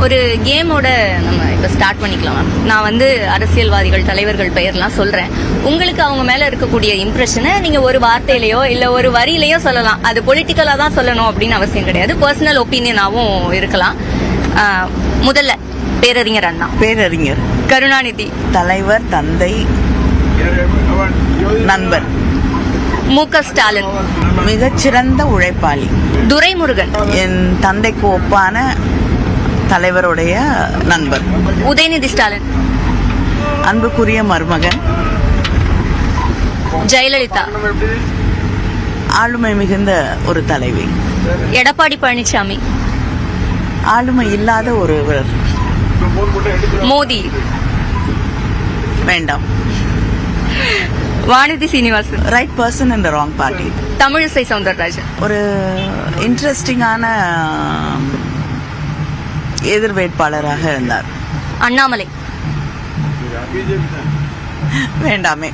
ஒரு கேமோட நம்ம இப்ப ஸ்டார்ட் பண்ணிக்கலாம் மேம். நான் வந்து அரசியல்வாதிகள் தலைவர்கள் பெயர்லாம் சொல்றேன். உங்களுக்கு அவங்க மேல இருக்கக்கூடிய இம்ப்ரெஷனை நீங்க ஒரு வார்த்தையிலயோ இல்ல ஒரு வரியிலயோ சொல்லலாம். அது பொலிட்டிக்கலா தான் சொல்லணும் அப்படின்னு அவசியம் கிடையாது. பர்சனல் ஒப்பீனியனாவும் இருக்கலாம். முதல்ல பேரறிஞர் அண்ணா, பேரறிஞர், கருணாநிதி, தலைவர், தந்தை, நண்பர், மு.க. ஸ்டாலின், மிகச்சிறந்த உழைப்பாளி, துரைமுருகன், என் தந்தைக்கு ஒப்பான தலைவருடைய நண்பர், உதயநிதி ஸ்டாலின், அன்புக்குரிய மருமகன், ஜெயலலிதா, ஆளுமை மிகுந்த ஒரு தலைவி, எடப்பாடி பழனிசாமி, ஆளுமை இல்லாத ஒருவர், மோடி, வேண்டாம், Vanathi Srinivasan, right person in the wrong party, Tamilisai Soundararajan, ஒரு இன்ட்ரெஸ்டிங்கான எதிர் வேட்பாளராக இருந்தார், அண்ணாமலை. வேண்டாமே.